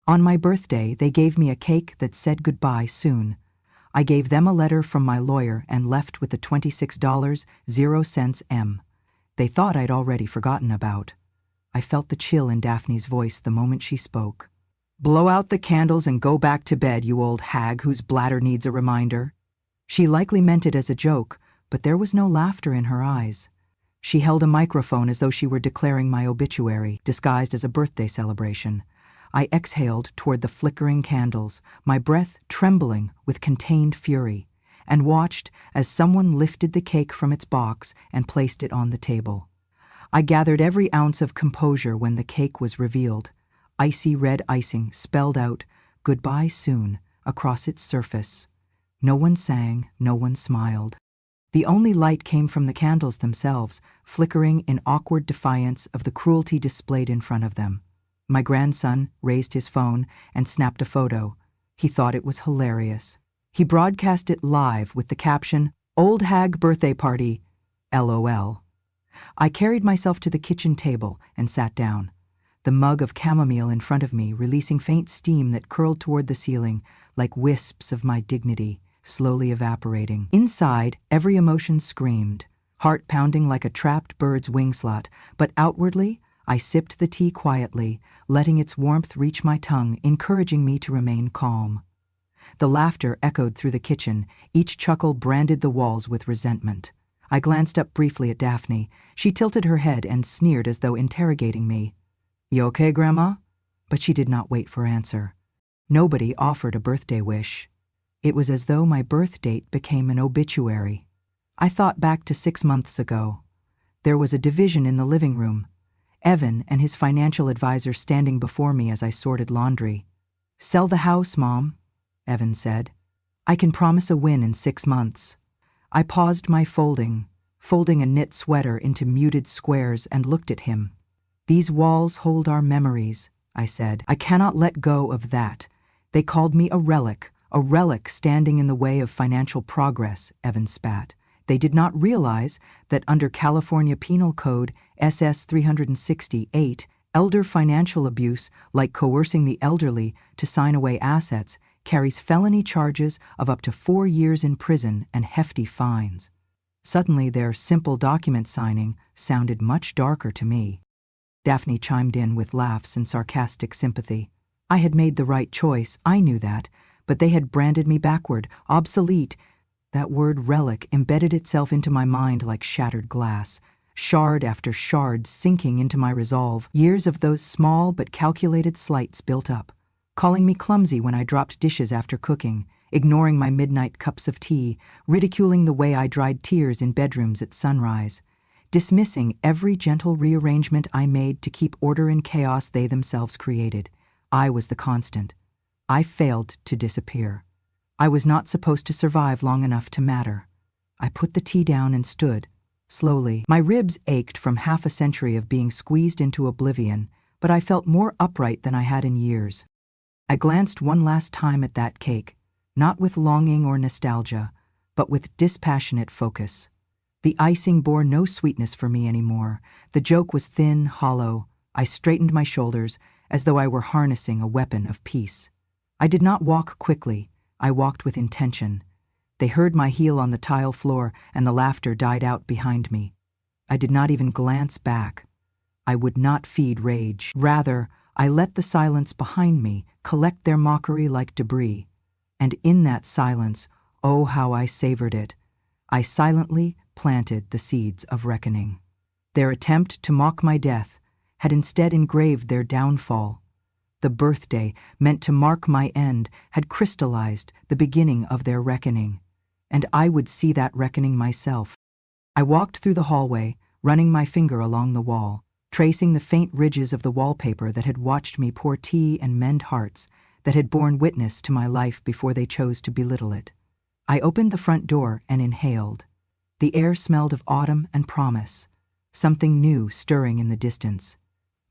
On my birthday, they gave me a cake that said goodbye soon. I gave them a letter from my lawyer and left with the $26.00. They thought I'd already forgotten about. I felt the chill in Daphne's voice the moment she spoke. "Blow out the candles and go back to bed, you old hag whose bladder needs a reminder." She likely meant it as a joke, but there was no laughter in her eyes. She held a microphone as though she were declaring my obituary, disguised as a birthday celebration. I exhaled toward the flickering candles, my breath trembling with contained fury, and watched as someone lifted the cake from its box and placed it on the table. I gathered every ounce of composure when the cake was revealed. Icy red icing spelled out, "Goodbye soon," across its surface. No one sang, no one smiled. The only light came from the candles themselves, flickering in awkward defiance of the cruelty displayed in front of them. My grandson raised his phone and snapped a photo. He thought it was hilarious. He broadcast it live with the caption, "Old Hag Birthday Party, LOL." I carried myself to the kitchen table and sat down, the mug of chamomile in front of me releasing faint steam that curled toward the ceiling like wisps of my dignity, slowly evaporating. Inside, every emotion screamed, heart pounding like a trapped bird's wing slot, but outwardly, I sipped the tea quietly, letting its warmth reach my tongue, encouraging me to remain calm. The laughter echoed through the kitchen, each chuckle branded the walls with resentment. I glanced up briefly at Daphne. She tilted her head and sneered as though interrogating me. "You okay, Grandma?" But she did not wait for answer. Nobody offered a birthday wish. It was as though my birth date became an obituary. I thought back to 6 months ago. There was a division in the living room. Evan and his financial advisor standing before me as I sorted laundry. "Sell the house, Mom," Evan said. "I can promise a win in 6 months." I paused my folding a knit sweater into muted squares and looked at him. "These walls hold our memories," I said. "I cannot let go of that. They called me a relic standing in the way of financial progress," Evan spat. "They did not realize that under California Penal Code SS 368, elder financial abuse, like coercing the elderly to sign away assets, carries felony charges of up to 4 years in prison and hefty fines." Suddenly, their simple document signing sounded much darker to me. Daphne chimed in with laughs and sarcastic sympathy. I had made the right choice, I knew that, but they had branded me backward, obsolete. That word relic embedded itself into my mind like shattered glass, shard after shard sinking into my resolve. Years of those small but calculated slights built up, calling me clumsy when I dropped dishes after cooking, ignoring my midnight cups of tea, ridiculing the way I dried tears in bedrooms at sunrise, dismissing every gentle rearrangement I made to keep order in chaos they themselves created. I was the constant. I failed to disappear. I was not supposed to survive long enough to matter. I put the tea down and stood, slowly. My ribs ached from half a century of being squeezed into oblivion, but I felt more upright than I had in years. I glanced one last time at that cake, not with longing or nostalgia, but with dispassionate focus. The icing bore no sweetness for me anymore. The joke was thin, hollow. I straightened my shoulders as though I were harnessing a weapon of peace. I did not walk quickly. I walked with intention. They heard my heel on the tile floor, and the laughter died out behind me. I did not even glance back. I would not feed rage. Rather, I let the silence behind me collect their mockery like debris. And in that silence, oh how I savored it, I silently planted the seeds of reckoning. Their attempt to mock my death had instead engraved their downfall. The birthday, meant to mark my end, had crystallized the beginning of their reckoning, and I would see that reckoning myself. I walked through the hallway, running my finger along the wall, tracing the faint ridges of the wallpaper that had watched me pour tea and mend hearts, that had borne witness to my life before they chose to belittle it. I opened the front door and inhaled. The air smelled of autumn and promise, something new stirring in the distance.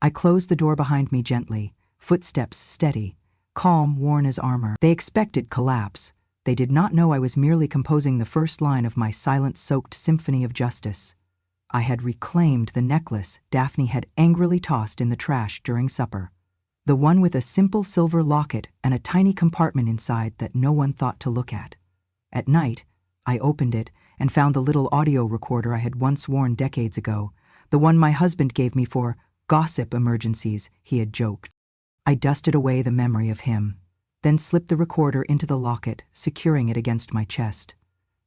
I closed the door behind me gently, footsteps steady, calm worn as armor. They expected collapse. They did not know I was merely composing the first line of my silence-soaked symphony of justice. I had reclaimed the necklace Daphne had angrily tossed in the trash during supper. The one with a simple silver locket and a tiny compartment inside that no one thought to look at. At night, I opened it and found the little audio recorder I had once worn decades ago, the one my husband gave me for gossip emergencies, he had joked. I dusted away the memory of him, then slipped the recorder into the locket, securing it against my chest.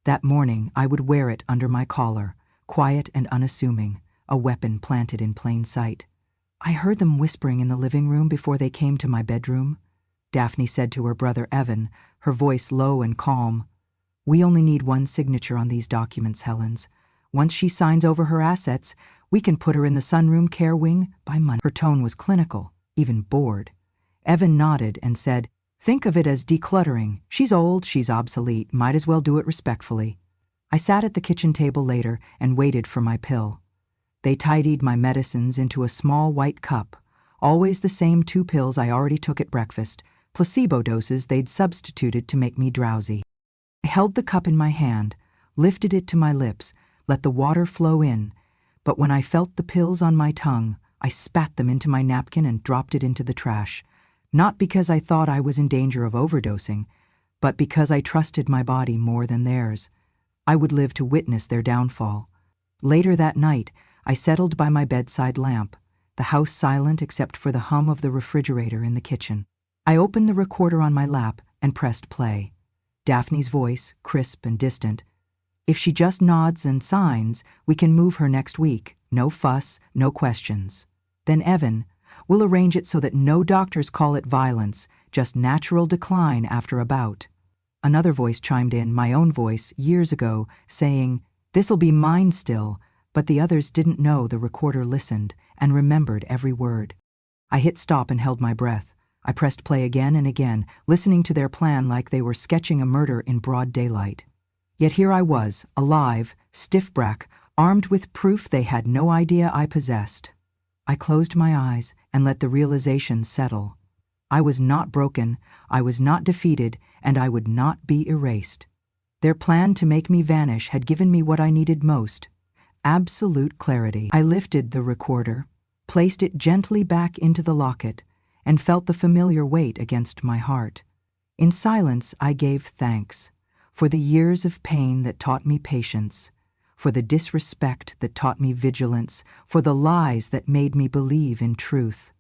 That morning, I would wear it under my collar, quiet and unassuming, a weapon planted in plain sight. I heard them whispering in the living room before they came to my bedroom. Daphne said to her brother Evan, her voice low and calm, "We only need one signature on these documents, Helens. Once she signs over her assets, we can put her in the sunroom care wing by Monday." Her tone was clinical, even bored. Evan nodded and said, "Think of it as decluttering. She's old, she's obsolete, might as well do it respectfully." I sat at the kitchen table later and waited for my pill. They tidied my medicines into a small white cup, always the same 2 pills I already took at breakfast, placebo doses they'd substituted to make me drowsy. I held the cup in my hand, lifted it to my lips, let the water flow in, but when I felt the pills on my tongue, I spat them into my napkin and dropped it into the trash, not because I thought I was in danger of overdosing, but because I trusted my body more than theirs. I would live to witness their downfall. Later that night, I settled by my bedside lamp, the house silent except for the hum of the refrigerator in the kitchen. I opened the recorder on my lap and pressed play. Daphne's voice, crisp and distant. "If she just nods and signs, we can move her next week. No fuss, no questions." Then Evan, "We'll arrange it so that no doctors call it violence, just natural decline after a bout." Another voice chimed in, my own voice, years ago, saying, "This'll be mine still," but the others didn't know the recorder listened and remembered every word. I hit stop and held my breath. I pressed play again and again, listening to their plan like they were sketching a murder in broad daylight. Yet here I was, alive, stiff-back, armed with proof they had no idea I possessed. I closed my eyes and let the realization settle. I was not broken, I was not defeated, and I would not be erased. Their plan to make me vanish had given me what I needed most: absolute clarity. I lifted the recorder, placed it gently back into the locket, and felt the familiar weight against my heart. In silence, I gave thanks for the years of pain that taught me patience, for the disrespect that taught me vigilance, for the lies that made me believe in truth.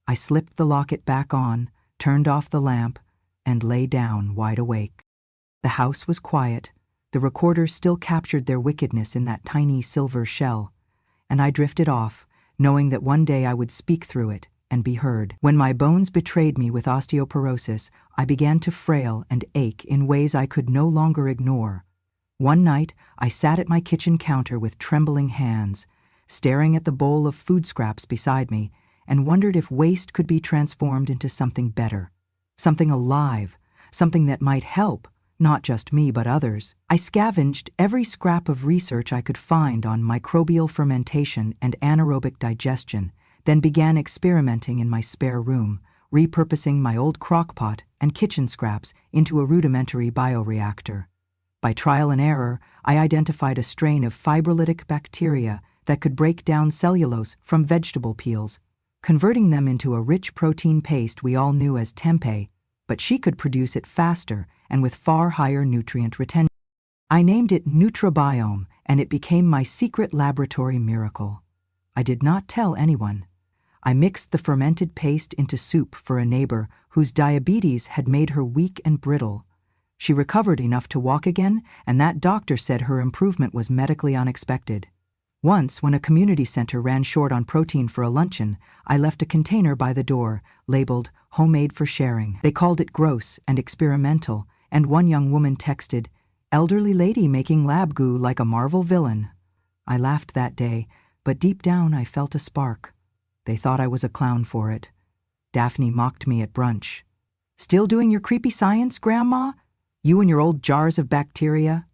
I slipped the locket back on, turned off the lamp, and lay down wide awake. The house was quiet. The recorder still captured their wickedness in that tiny silver shell, and I drifted off, knowing that one day I would speak through it and be heard. When my bones betrayed me with osteoporosis, I began to frail and ache in ways I could no longer ignore. One night, I sat at my kitchen counter with trembling hands, staring at the bowl of food scraps beside me, and wondered if waste could be transformed into something better, something alive, something that might help, not just me but others. I scavenged every scrap of research I could find on microbial fermentation and anaerobic digestion, then began experimenting in my spare room, repurposing my old crockpot and kitchen scraps into a rudimentary bioreactor. By trial and error, I identified a strain of fibrolytic bacteria that could break down cellulose from vegetable peels, converting them into a rich protein paste we all knew as tempeh, but she could produce it faster and with far higher nutrient retention. I named it Nutribiome, and it became my secret laboratory miracle. I did not tell anyone. I mixed the fermented paste into soup for a neighbor whose diabetes had made her weak and brittle. She recovered enough to walk again, and that doctor said her improvement was medically unexpected. Once, when a community center ran short on protein for a luncheon, I left a container by the door, labeled "Homemade for Sharing." They called it gross and experimental, and one young woman texted, "Elderly lady making lab goo like a Marvel villain." I laughed that day, but deep down I felt a spark. They thought I was a clown for it. Daphne mocked me at brunch. "Still doing your creepy science, Grandma? You and your old jars of bacteria?"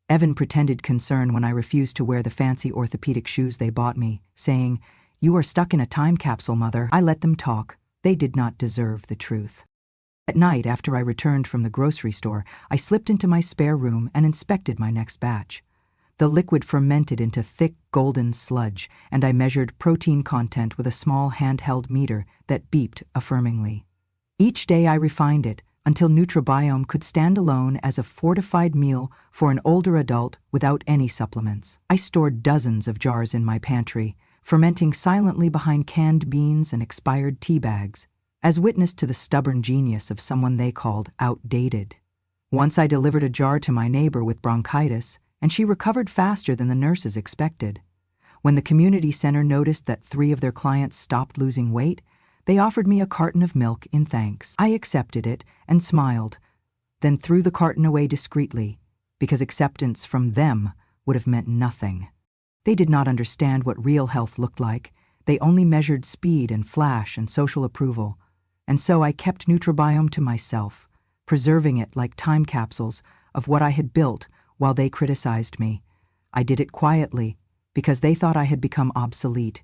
Evan pretended concern when I refused to wear the fancy orthopedic shoes they bought me, saying, "You are stuck in a time capsule, Mother." I let them talk. They did not deserve the truth. At night, after I returned from the grocery store, I slipped into my spare room and inspected my next batch. The liquid fermented into thick golden sludge, and I measured protein content with a small handheld meter that beeped affirmingly. Each day I refined it until Nutribiome could stand alone as a fortified meal for an older adult without any supplements. I stored dozens of jars in my pantry, fermenting silently behind canned beans and expired tea bags, as witness to the stubborn genius of someone they called outdated. Once I delivered a jar to my neighbor with bronchitis, and she recovered faster than the nurses expected. When the community center noticed that 3 of their clients stopped losing weight, they offered me a carton of milk in thanks. I accepted it and smiled, then threw the carton away discreetly, because acceptance from them would have meant nothing. They did not understand what real health looked like. They only measured speed and flash and social approval. And so I kept Nutribiome to myself, preserving it like time capsules of what I had built while they criticized me. I did it quietly, because they thought I had become obsolete.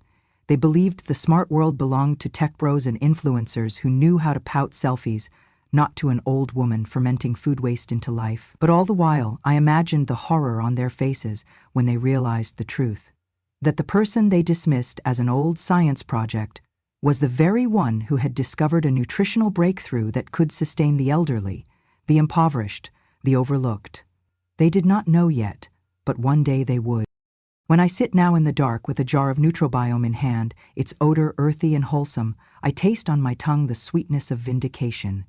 They believed the smart world belonged to tech bros and influencers who knew how to pout selfies, not to an old woman fermenting food waste into life. But all the while, I imagined the horror on their faces when they realized the truth. That the person they dismissed as an old science project was the very one who had discovered a nutritional breakthrough that could sustain the elderly, the impoverished, the overlooked. They did not know yet, but one day they would. When I sit now in the dark with a jar of Nutribiome in hand, its odor earthy and wholesome, I taste on my tongue the sweetness of vindication.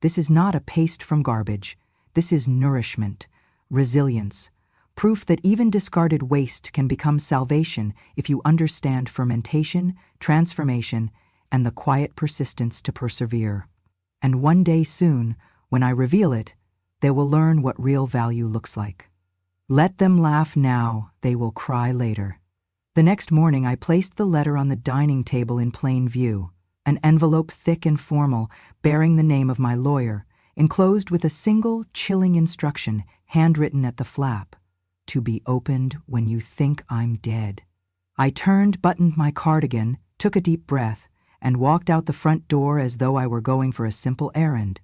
This is not a paste from garbage. This is nourishment, resilience, proof that even discarded waste can become salvation if you understand fermentation, transformation, and the quiet persistence to persevere. And one day soon, when I reveal it, they will learn what real value looks like. Let them laugh now, they will cry later. The next morning I placed the letter on the dining table in plain view, an envelope thick and formal, bearing the name of my lawyer, enclosed with a single, chilling instruction handwritten at the flap: to be opened when you think I'm dead. I turned, buttoned my cardigan, took a deep breath, and walked out the front door as though I were going for a simple errand.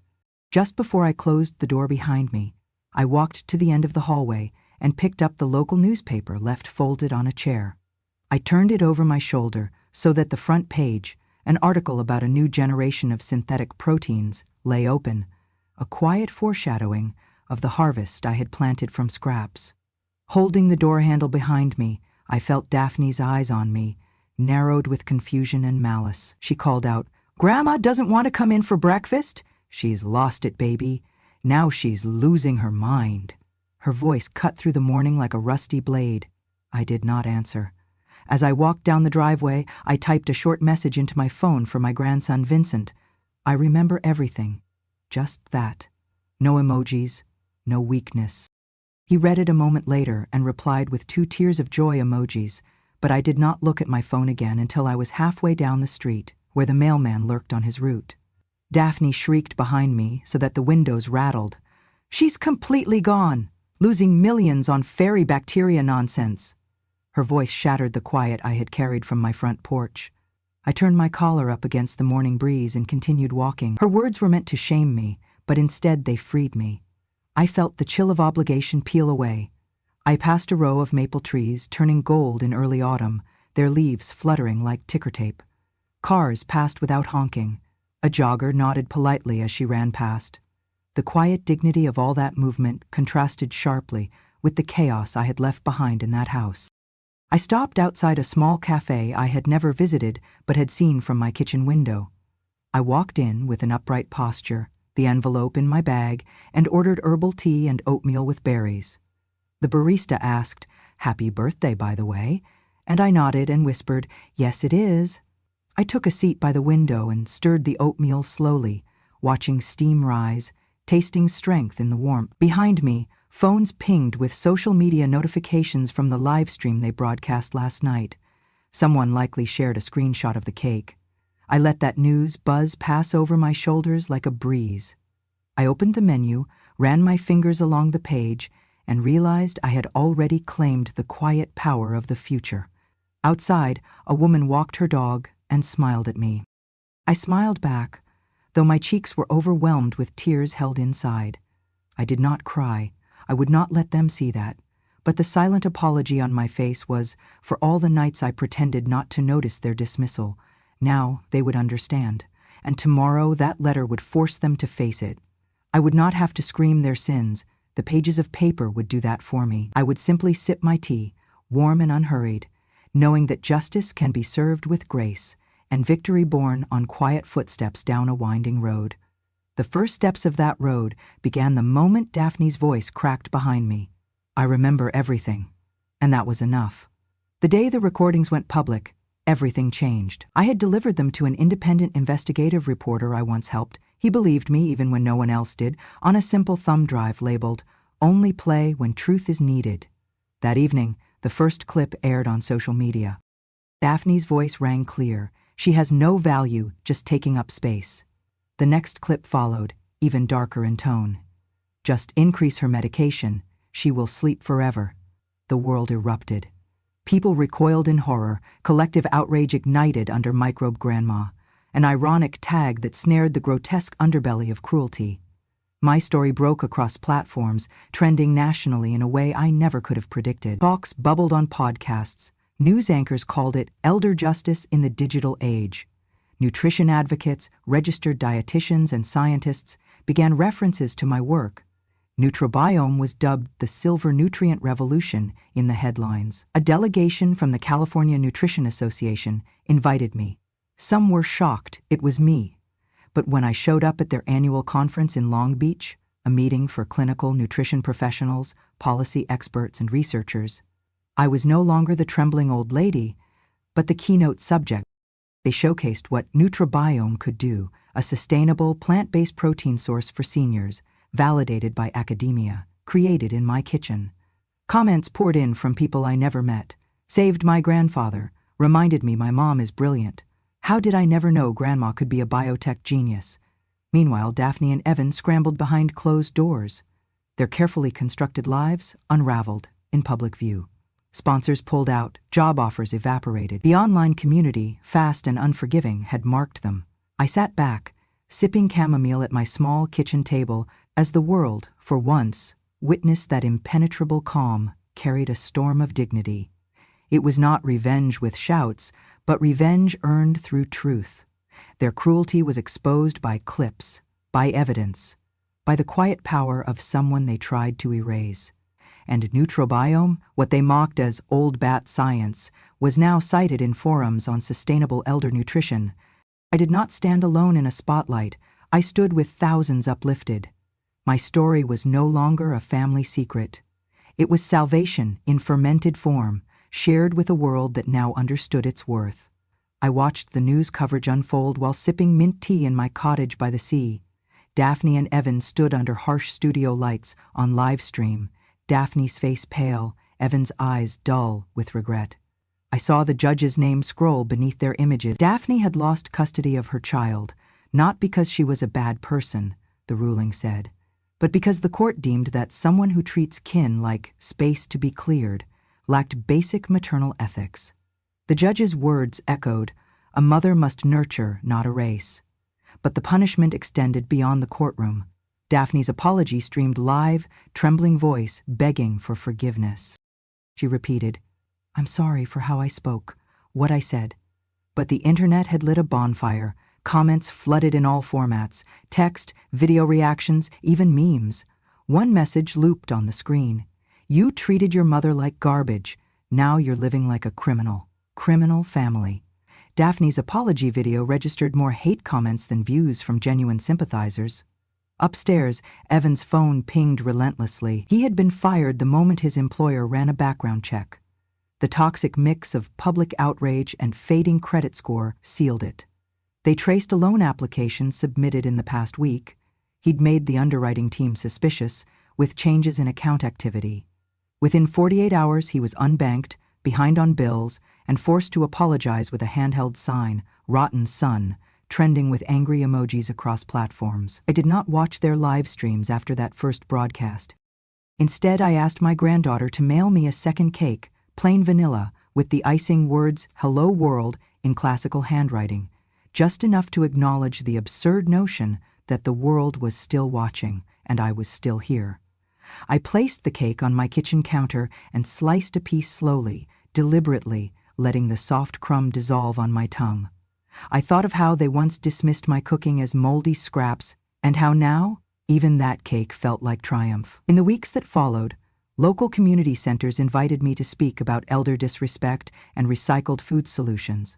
Just before I closed the door behind me, I walked to the end of the hallway and picked up the local newspaper left folded on a chair. I turned it over my shoulder so that the front page, an article about a new generation of synthetic proteins, lay open, a quiet foreshadowing of the harvest I had planted from scraps. Holding the door handle behind me, I felt Daphne's eyes on me, narrowed with confusion and malice. She called out, "Grandma doesn't want to come in for breakfast? She's lost it, baby. Now she's losing her mind." Her voice cut through the morning like a rusty blade. I did not answer. As I walked down the driveway, I typed a short message into my phone for my grandson Vincent. I remember everything. Just that. No emojis, no weakness. He read it a moment later and replied with 2 tears of joy emojis, but I did not look at my phone again until I was halfway down the street, where the mailman lurked on his route. Daphne shrieked behind me so that the windows rattled. "She's completely gone, losing millions on fairy bacteria nonsense." Her voice shattered the quiet I had carried from my front porch. I turned my collar up against the morning breeze and continued walking. Her words were meant to shame me, but instead they freed me. I felt the chill of obligation peel away. I passed a row of maple trees turning gold in early autumn, their leaves fluttering like ticker tape. Cars passed without honking. A jogger nodded politely as she ran past. The quiet dignity of all that movement contrasted sharply with the chaos I had left behind in that house. I stopped outside a small cafe I had never visited but had seen from my kitchen window. I walked in with an upright posture, the envelope in my bag, and ordered herbal tea and oatmeal with berries. The barista asked, "Happy birthday, by the way," and I nodded and whispered, "Yes, it is." I took a seat by the window and stirred the oatmeal slowly, watching steam rise, tasting strength in the warmth. Behind me, phones pinged with social media notifications from the live stream they broadcast last night. Someone likely shared a screenshot of the cake. I let that news buzz pass over my shoulders like a breeze. I opened the menu, ran my fingers along the page, and realized I had already claimed the quiet power of the future. Outside, a woman walked her dog and smiled at me. I smiled back, though my cheeks were overwhelmed with tears held inside. I did not cry. I would not let them see that. But the silent apology on my face was, for all the nights I pretended not to notice their dismissal, now they would understand, and tomorrow that letter would force them to face it. I would not have to scream their sins, the pages of paper would do that for me. I would simply sip my tea, warm and unhurried, knowing that justice can be served with grace, and victory borne on quiet footsteps down a winding road. The first steps of that road began the moment Daphne's voice cracked behind me. I remember everything, and that was enough. The day the recordings went public, everything changed. I had delivered them to an independent investigative reporter I once helped. He believed me even when no one else did, on a simple thumb drive labeled, "Only play when truth is needed." That evening, the first clip aired on social media. Daphne's voice rang clear. She has no value, just taking up space. The next clip followed, even darker in tone. Just increase her medication, she will sleep forever. The world erupted. People recoiled in horror, collective outrage ignited under Microbe Grandma, an ironic tag that snared the grotesque underbelly of cruelty. My story broke across platforms, trending nationally in a way I never could have predicted. Talks bubbled on podcasts. News anchors called it elder justice in the digital age. Nutrition advocates, registered dietitians, and scientists began references to my work. Nutribiome was dubbed the silver nutrient revolution in the headlines. A delegation from the California Nutrition Association invited me. Some were shocked it was me. But when I showed up at their annual conference in Long Beach, a meeting for clinical nutrition professionals, policy experts, and researchers, I was no longer the trembling old lady, but the keynote subject. They showcased what Nutribiome could do, a sustainable, plant-based protein source for seniors, validated by academia, created in my kitchen. Comments poured in from people I never met. Saved my grandfather, reminded me my mom is brilliant. How did I never know Grandma could be a biotech genius? Meanwhile, Daphne and Evan scrambled behind closed doors. Their carefully constructed lives unraveled in public view. Sponsors pulled out, job offers evaporated. The online community, fast and unforgiving, had marked them. I sat back, sipping chamomile at my small kitchen table, as the world, for once, witnessed that impenetrable calm carried a storm of dignity. It was not revenge with shouts, but revenge earned through truth. Their cruelty was exposed by clips, by evidence, by the quiet power of someone they tried to erase. And Nutribiome, what they mocked as old bat science, was now cited in forums on sustainable elder nutrition. I did not stand alone in a spotlight. I stood with thousands uplifted. My story was no longer a family secret. It was salvation in fermented form, shared with a world that now understood its worth. I watched the news coverage unfold while sipping mint tea in my cottage by the sea. Daphne and Evan stood under harsh studio lights on live stream, Daphne's face pale, Evan's eyes dull with regret. I saw the judge's name scroll beneath their images. Daphne had lost custody of her child, not because she was a bad person, the ruling said, but because the court deemed that someone who treats kin like space to be cleared lacked basic maternal ethics. The judge's words echoed, "A mother must nurture, not erase." But the punishment extended beyond the courtroom. Daphne's apology streamed live, trembling voice begging for forgiveness. She repeated, "I'm sorry for how I spoke, what I said." But the internet had lit a bonfire. Comments flooded in all formats, text, video reactions, even memes. One message looped on the screen. "You treated your mother like garbage. Now you're living like a criminal. Criminal family." Daphne's apology video registered more hate comments than views from genuine sympathizers. Upstairs, Evan's phone pinged relentlessly. He had been fired the moment his employer ran a background check. The toxic mix of public outrage and fading credit score sealed it. They traced a loan application submitted in the past week. He'd made the underwriting team suspicious, with changes in account activity. Within 48 hours, he was unbanked, behind on bills, and forced to apologize with a handheld sign, "Rotten Son," trending with angry emojis across platforms. I did not watch their live streams after that first broadcast. Instead, I asked my granddaughter to mail me a second cake, plain vanilla, with the icing words "Hello World" in classical handwriting, just enough to acknowledge the absurd notion that the world was still watching and I was still here. I placed the cake on my kitchen counter and sliced a piece slowly, deliberately, letting the soft crumb dissolve on my tongue. I thought of how they once dismissed my cooking as moldy scraps, and how now, even that cake felt like triumph. In the weeks that followed, local community centers invited me to speak about elder disrespect and recycled food solutions.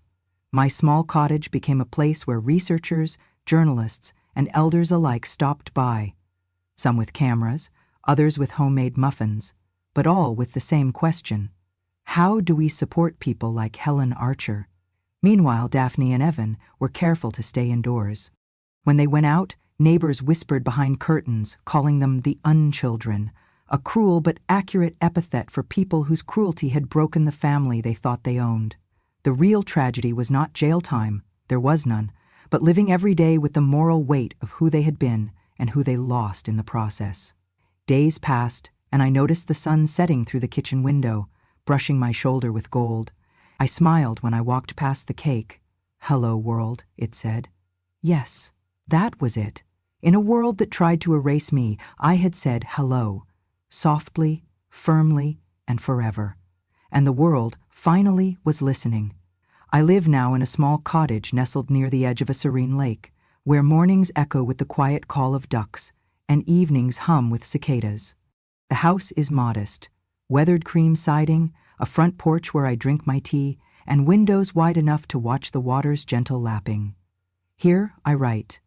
My small cottage became a place where researchers, journalists, and elders alike stopped by, some with cameras, others with homemade muffins, but all with the same question: how do we support people like Helen Archer? Meanwhile, Daphne and Evan were careful to stay indoors. When they went out, neighbors whispered behind curtains, calling them the unchildren, a cruel but accurate epithet for people whose cruelty had broken the family they thought they owned. The real tragedy was not jail time, there was none, but living every day with the moral weight of who they had been and who they lost in the process. Days passed, and I noticed the sun setting through the kitchen window, brushing my shoulder with gold. I smiled when I walked past the cake. "Hello, world," it said. Yes, that was it. In a world that tried to erase me, I had said hello, softly, firmly, and forever. And the world, finally, was listening. I live now in a small cottage nestled near the edge of a serene lake, where mornings echo with the quiet call of ducks and evenings hum with cicadas. The house is modest, weathered cream siding, a front porch where I drink my tea, and windows wide enough to watch the water's gentle lapping. Here I write.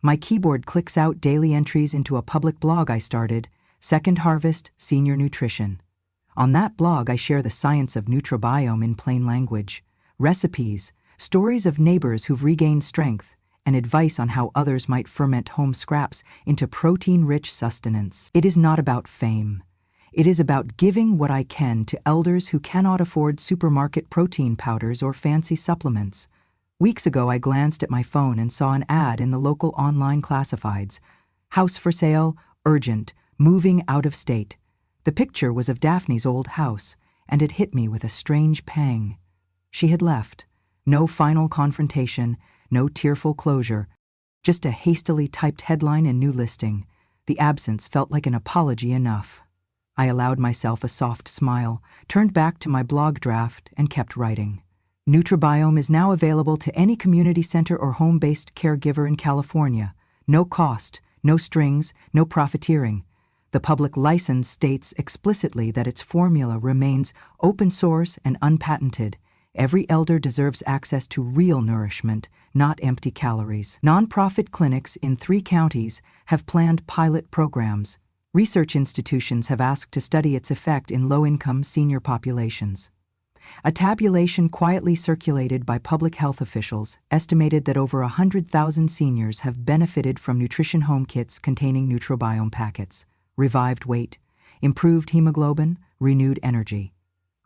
My keyboard clicks out daily entries into a public blog I started, Second Harvest Senior Nutrition. On that blog I share the science of Nutribiome in plain language, recipes, stories of neighbors who've regained strength, and advice on how others might ferment home scraps into protein-rich sustenance. It is not about fame. It is about giving what I can to elders who cannot afford supermarket protein powders or fancy supplements. Weeks ago, I glanced at my phone and saw an ad in the local online classifieds. House for sale, urgent, moving out of state. The picture was of Daphne's old house, and it hit me with a strange pang. She had left. No final confrontation, no tearful closure, just a hastily typed headline and new listing. The absence felt like an apology enough. I allowed myself a soft smile, turned back to my blog draft, and kept writing. Nutribiome is now available to any community center or home-based caregiver in California. No cost, no strings, no profiteering. The public license states explicitly that its formula remains open source and unpatented. Every elder deserves access to real nourishment, not empty calories. Nonprofit clinics in 3 counties have planned pilot programs. Research institutions have asked to study its effect in low-income senior populations. A tabulation quietly circulated by public health officials estimated that over 100,000 seniors have benefited from nutrition home kits containing Nutribiome packets, revived weight, improved hemoglobin, renewed energy.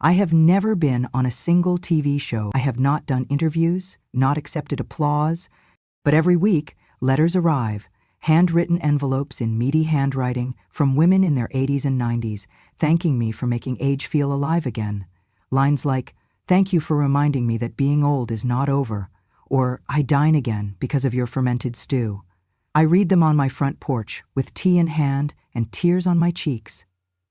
I have never been on a single TV show. I have not done interviews, not accepted applause, but every week, letters arrive, handwritten envelopes in meaty handwriting from women in their 80s and 90s, thanking me for making age feel alive again. Lines like, "Thank you for reminding me that being old is not over," or "I dine again because of your fermented stew." I read them on my front porch, with tea in hand and tears on my cheeks.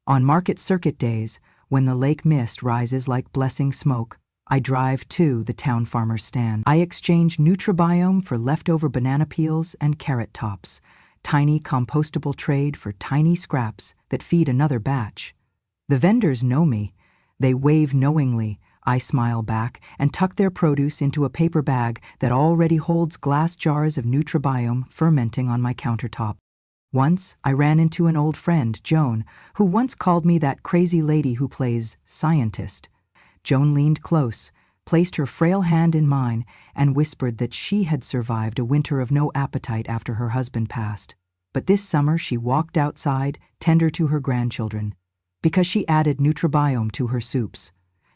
On market circuit days, when the lake mist rises like blessing smoke, I drive to the town farmer's stand. I exchange Nutribiome for leftover banana peels and carrot tops, tiny compostable trade for tiny scraps that feed another batch. The vendors know me. They wave knowingly. I smile back and tuck their produce into a paper bag that already holds glass jars of Nutribiome fermenting on my countertop. Once, I ran into an old friend, Joan, who once called me that crazy lady who plays scientist. Joan leaned close, placed her frail hand in mine, and whispered that she had survived a winter of no appetite after her husband passed. But this summer she walked outside, tender to her grandchildren, because she added Nutribiome to her soups.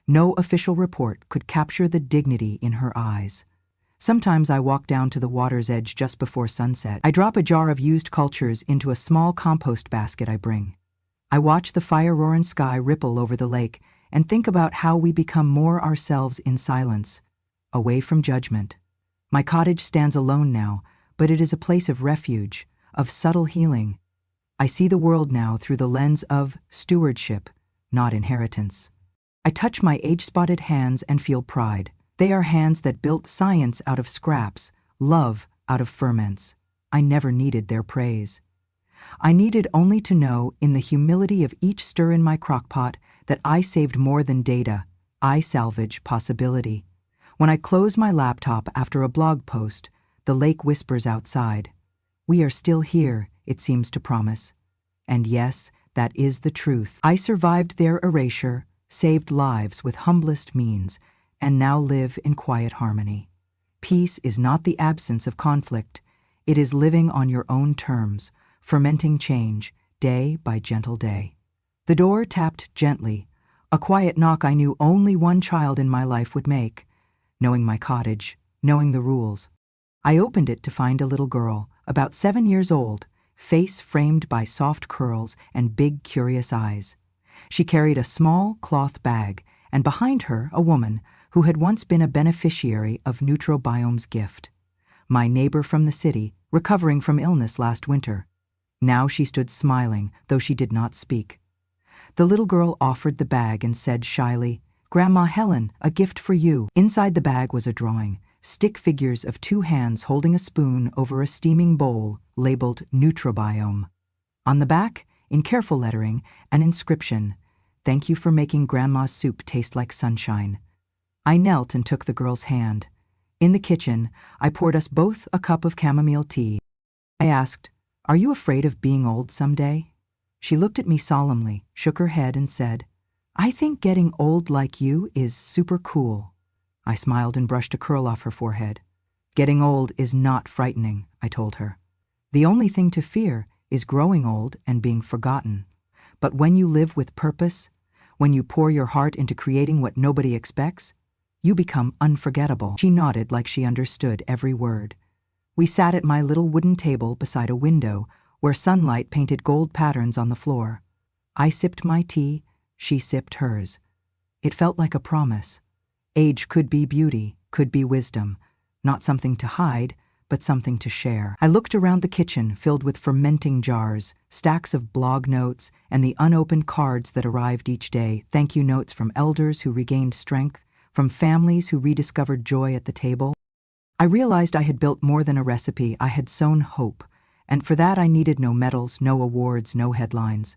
No official report could capture the dignity in her eyes. Sometimes I walk down to the water's edge just before sunset. I drop a jar of used cultures into a small compost basket I bring. I watch the fire-roaring sky ripple over the lake and think about how we become more ourselves in silence, away from judgment. My cottage stands alone now, but it is a place of refuge, of subtle healing. I see the world now through the lens of stewardship, not inheritance. I touch my age-spotted hands and feel pride. They are hands that built science out of scraps, love out of ferments. I never needed their praise. I needed only to know, in the humility of each stir in my crockpot, that I saved more than data. I salvage possibility. When I close my laptop after a blog post, the lake whispers outside. We are still here, it seems to promise. And yes, that is the truth. I survived their erasure, saved lives with humblest means, and now live in quiet harmony. Peace is not the absence of conflict. It is living on your own terms, fermenting change, day by gentle day. The door tapped gently, a quiet knock I knew only one child in my life would make, knowing my cottage, knowing the rules. I opened it to find a little girl, about 7 years old, face framed by soft curls and big, curious eyes. She carried a small cloth bag, and behind her a woman who had once been a beneficiary of Neutrobiome's gift. My neighbor from the city, recovering from illness last winter. Now she stood smiling, though she did not speak. The little girl offered the bag and said shyly, "Grandma Helen, a gift for you." Inside the bag was a drawing, stick figures of 2 hands holding a spoon over a steaming bowl labeled Neutrobiome. On the back, in careful lettering, an inscription, "Thank you for making Grandma's soup taste like sunshine." I knelt and took the girl's hand. In the kitchen, I poured us both a cup of chamomile tea. I asked, "Are you afraid of being old someday?" She looked at me solemnly, shook her head, and said, "I think getting old like you is super cool." I smiled and brushed a curl off her forehead. "Getting old is not frightening," I told her. "The only thing to fear is growing old and being forgotten. But when you live with purpose, when you pour your heart into creating what nobody expects, you become unforgettable." She nodded like she understood every word. We sat at my little wooden table beside a window where sunlight painted gold patterns on the floor. I sipped my tea, she sipped hers. It felt like a promise. Age could be beauty, could be wisdom, not something to hide, but something to share. I looked around the kitchen filled with fermenting jars, stacks of blog notes, and the unopened cards that arrived each day, thank you notes from elders who regained strength, from families who rediscovered joy at the table. I realized I had built more than a recipe. I had sown hope, and for that I needed no medals, no awards, no headlines.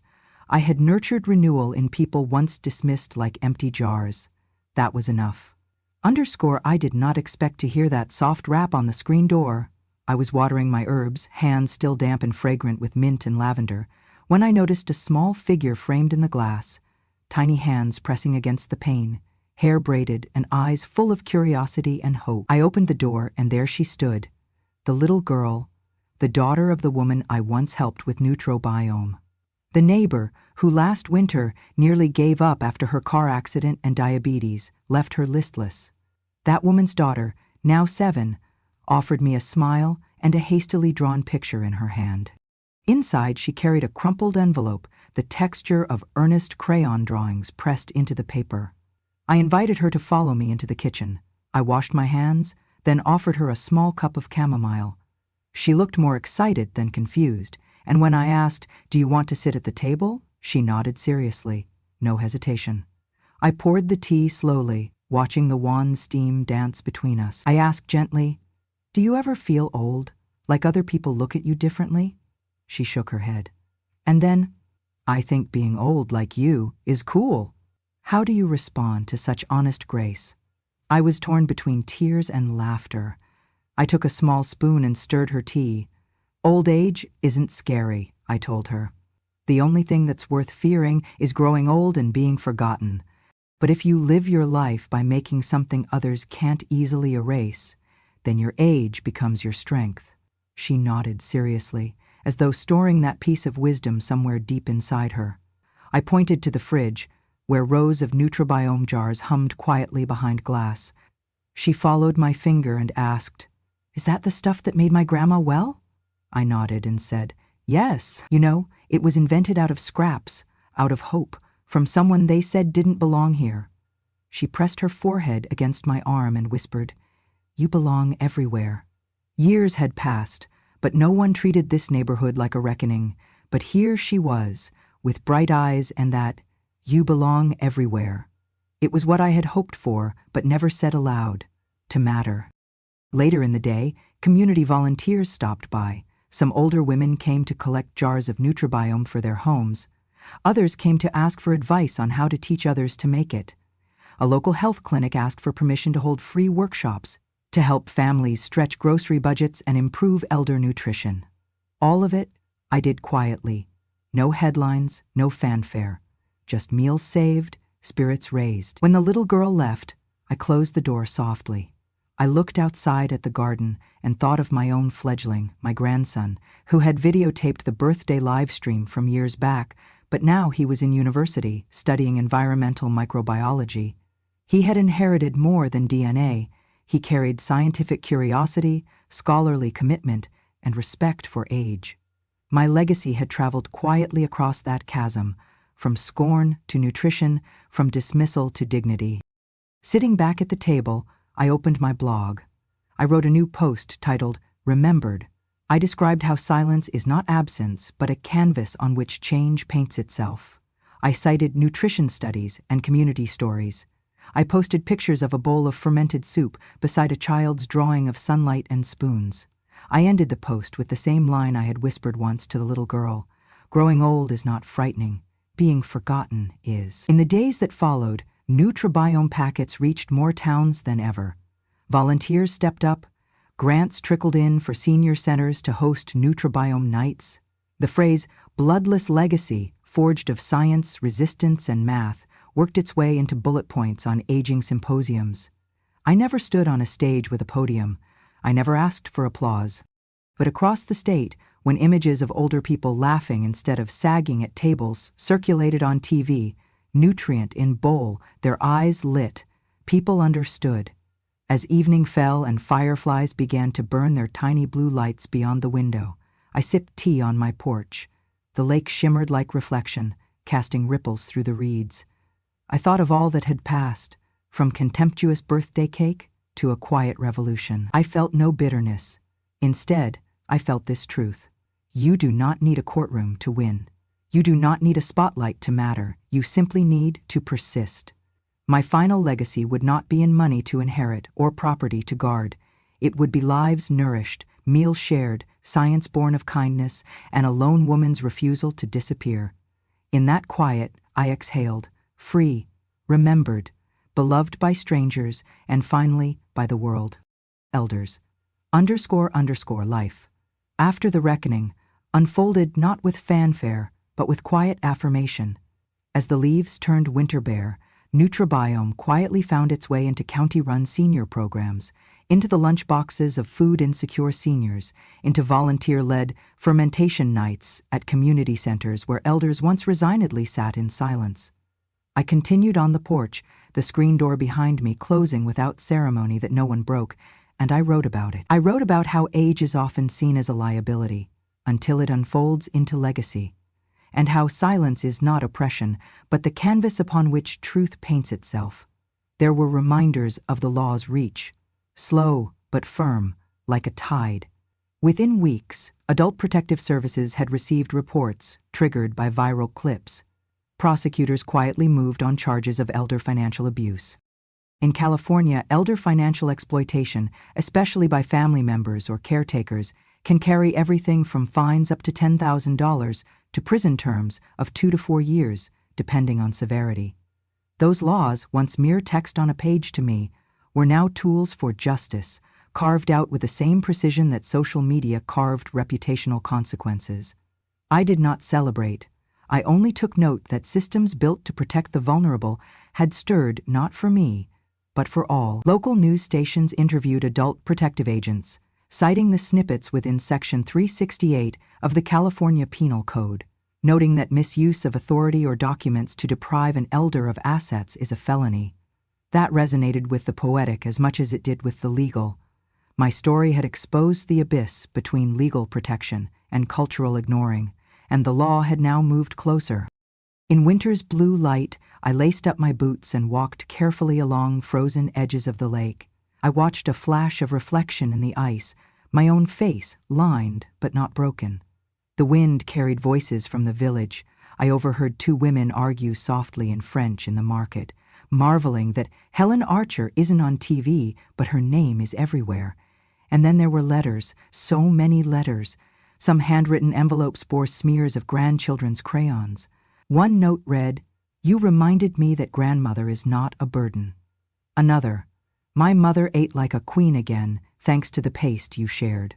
I had nurtured renewal in people once dismissed like empty jars. That was enough. I did not expect to hear that soft rap on the screen door. I was watering my herbs, hands still damp and fragrant with mint and lavender, when I noticed a small figure framed in the glass, tiny hands pressing against the pane, hair braided and eyes full of curiosity and hope. I opened the door, and there she stood, the little girl, the daughter of the woman I once helped with Neutrobiome. The neighbor, who last winter nearly gave up after her car accident and diabetes, left her listless. That woman's daughter, now 7, offered me a smile and a hastily drawn picture in her hand. Inside, she carried a crumpled envelope, the texture of earnest crayon drawings pressed into the paper. I invited her to follow me into the kitchen. I washed my hands, then offered her a small cup of chamomile. She looked more excited than confused, and when I asked, "Do you want to sit at the table?" she nodded seriously, no hesitation. I poured the tea slowly, watching the wan steam dance between us. I asked gently, "Do you ever feel old, like other people look at you differently?" She shook her head. And then, "I think being old like you is cool." How do you respond to such honest grace? I was torn between tears and laughter. I took a small spoon and stirred her tea. "Old age isn't scary," I told her. "The only thing that's worth fearing is growing old and being forgotten. But if you live your life by making something others can't easily erase, then your age becomes your strength." She nodded seriously, as though storing that piece of wisdom somewhere deep inside her. I pointed to the fridge, where rows of Neutrobiome jars hummed quietly behind glass. She followed my finger and asked, "Is that the stuff that made my grandma well?" I nodded and said, "Yes. You know, it was invented out of scraps, out of hope, from someone they said didn't belong here." She pressed her forehead against my arm and whispered, "You belong everywhere." Years had passed, but no one treated this neighborhood like a reckoning. But here she was, with bright eyes and that, "You belong everywhere." It was what I had hoped for, but never said aloud, to matter. Later in the day, community volunteers stopped by. Some older women came to collect jars of Nutribiome for their homes. Others came to ask for advice on how to teach others to make it. A local health clinic asked for permission to hold free workshops to help families stretch grocery budgets and improve elder nutrition. All of it, I did quietly. No headlines, no fanfare. Just meals saved, spirits raised. When the little girl left, I closed the door softly. I looked outside at the garden and thought of my own fledgling, my grandson, who had videotaped the birthday live stream from years back, but now he was in university studying environmental microbiology. He had inherited more than DNA. He carried scientific curiosity, scholarly commitment, and respect for age. My legacy had traveled quietly across that chasm, from scorn to nutrition, from dismissal to dignity. Sitting back at the table, I opened my blog. I wrote a new post titled, "Remembered." I described how silence is not absence, but a canvas on which change paints itself. I cited nutrition studies and community stories. I posted pictures of a bowl of fermented soup beside a child's drawing of sunlight and spoons. I ended the post with the same line I had whispered once to the little girl. Growing old is not frightening. Being forgotten is. In the days that followed, Nutribiome packets reached more towns than ever. Volunteers stepped up. Grants trickled in for senior centers to host Nutribiome nights. The phrase, "bloodless legacy," forged of science, resistance, and math, worked its way into bullet points on aging symposiums. I never stood on a stage with a podium. I never asked for applause. But across the state, when images of older people laughing instead of sagging at tables circulated on TV, nutrient in bowl, their eyes lit, people understood. As evening fell and fireflies began to burn their tiny blue lights beyond the window, I sipped tea on my porch. The lake shimmered like reflection, casting ripples through the reeds. I thought of all that had passed, from contemptuous birthday cake to a quiet revolution. I felt no bitterness. Instead, I felt this truth. You do not need a courtroom to win. You do not need a spotlight to matter. You simply need to persist. My final legacy would not be in money to inherit or property to guard. It would be lives nourished, meals shared, science born of kindness, and a lone woman's refusal to disappear. In that quiet, I exhaled, free, remembered, beloved by strangers, and finally by the world. Elders. __life. After the reckoning, unfolded not with fanfare, but with quiet affirmation. As the leaves turned winter bare, Nutribiome quietly found its way into county-run senior programs, into the lunchboxes of food-insecure seniors, into volunteer-led fermentation nights at community centers where elders once resignedly sat in silence. I continued on the porch, the screen door behind me closing without ceremony that no one broke, and I wrote about it. I wrote about how age is often seen as a liability, until it unfolds into legacy, and how silence is not oppression, but the canvas upon which truth paints itself. There were reminders of the law's reach, slow but firm, like a tide. Within weeks, Adult Protective Services had received reports triggered by viral clips. Prosecutors quietly moved on charges of elder financial abuse. In California, elder financial exploitation, especially by family members or caretakers, can carry everything from fines up to $10,000 to prison terms of 2 to 4 years, depending on severity. Those laws, once mere text on a page to me, were now tools for justice, carved out with the same precision that social media carved reputational consequences. I did not celebrate. I only took note that systems built to protect the vulnerable had stirred not for me, but for all. Local news stations interviewed adult protective agents, citing the snippets within Section 368 of the California Penal Code, noting that misuse of authority or documents to deprive an elder of assets is a felony. That resonated with the poetic as much as it did with the legal. My story had exposed the abyss between legal protection and cultural ignoring, and the law had now moved closer. In winter's blue light, I laced up my boots and walked carefully along frozen edges of the lake. I watched a flash of reflection in the ice, my own face lined but not broken. The wind carried voices from the village. I overheard two women argue softly in French in the market, marveling that Helen Archer isn't on TV, but her name is everywhere. And then there were letters, so many letters. Some handwritten envelopes bore smears of grandchildren's crayons. One note read, "You reminded me that grandmother is not a burden." Another, "My mother ate like a queen again, thanks to the paste you shared."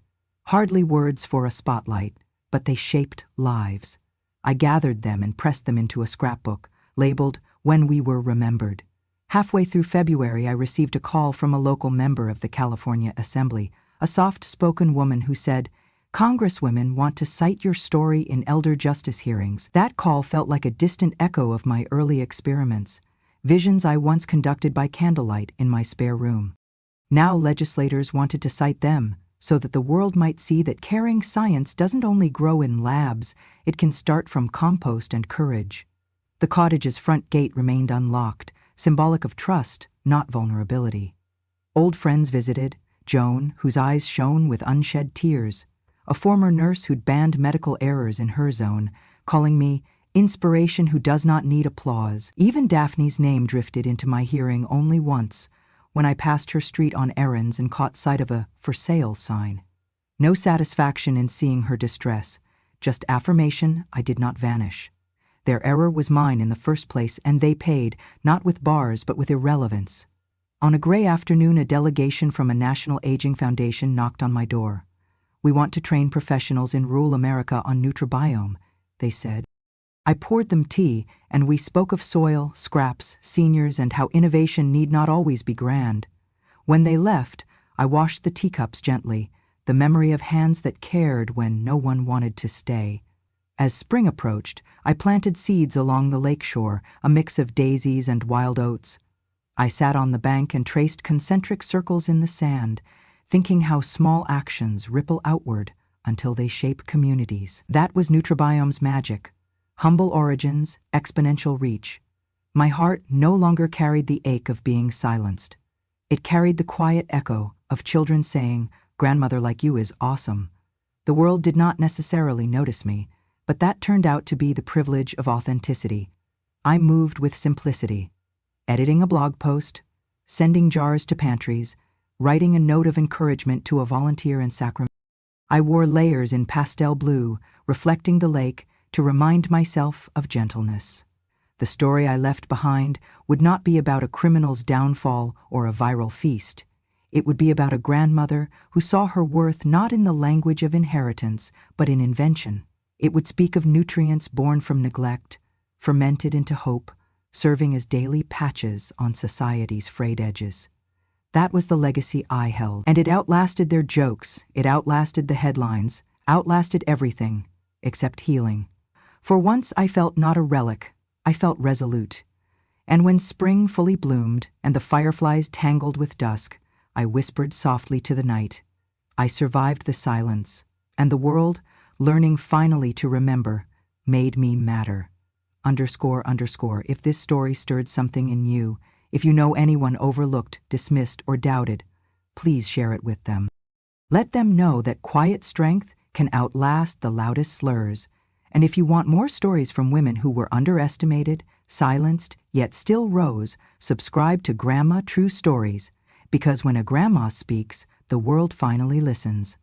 Hardly words for a spotlight, but they shaped lives. I gathered them and pressed them into a scrapbook, labeled "When We Were Remembered." Halfway through February, I received a call from a local member of the California Assembly, a soft-spoken woman who said, "Congresswomen want to cite your story in elder justice hearings." That call felt like a distant echo of my early experiments, visions I once conducted by candlelight in my spare room. Now legislators wanted to cite them, so that the world might see that caring science doesn't only grow in labs, it can start from compost and courage. The cottage's front gate remained unlocked, symbolic of trust, not vulnerability. Old friends visited, Joan, whose eyes shone with unshed tears, a former nurse who'd banned medical errors in her zone, calling me inspiration who does not need applause. Even Daphne's name drifted into my hearing only once, when I passed her street on errands and caught sight of a "for sale" sign. No satisfaction in seeing her distress, just affirmation I did not vanish. Their error was mine in the first place, and they paid, not with bars but with irrelevance. On a gray afternoon, a delegation from a national aging foundation knocked on my door. "We want to train professionals in rural America on Nutribiome," they said. I poured them tea, and we spoke of soil, scraps, seniors, and how innovation need not always be grand. When they left, I washed the teacups gently, the memory of hands that cared when no one wanted to stay. As spring approached, I planted seeds along the lakeshore, a mix of daisies and wild oats. I sat on the bank and traced concentric circles in the sand, thinking how small actions ripple outward until they shape communities. That was Nutribiome's magic. Humble origins, exponential reach. My heart no longer carried the ache of being silenced. It carried the quiet echo of children saying, "Grandmother like you is awesome." The world did not necessarily notice me, but that turned out to be the privilege of authenticity. I moved with simplicity, editing a blog post, sending jars to pantries, writing a note of encouragement to a volunteer in Sacramento. I wore layers in pastel blue, reflecting the lake, to remind myself of gentleness. The story I left behind would not be about a criminal's downfall or a viral feast. It would be about a grandmother who saw her worth not in the language of inheritance, but in invention. It would speak of nutrients born from neglect, fermented into hope, serving as daily patches on society's frayed edges. That was the legacy I held, and it outlasted their jokes, it outlasted the headlines, outlasted everything, except healing. For once I felt not a relic, I felt resolute. And when spring fully bloomed and the fireflies tangled with dusk, I whispered softly to the night. I survived the silence, and the world, learning finally to remember, made me matter. __. If this story stirred something in you, if you know anyone overlooked, dismissed, or doubted, please share it with them. Let them know that quiet strength can outlast the loudest slurs. And if you want more stories from women who were underestimated, silenced, yet still rose, subscribe to Grandma True Stories, because when a grandma speaks, the world finally listens.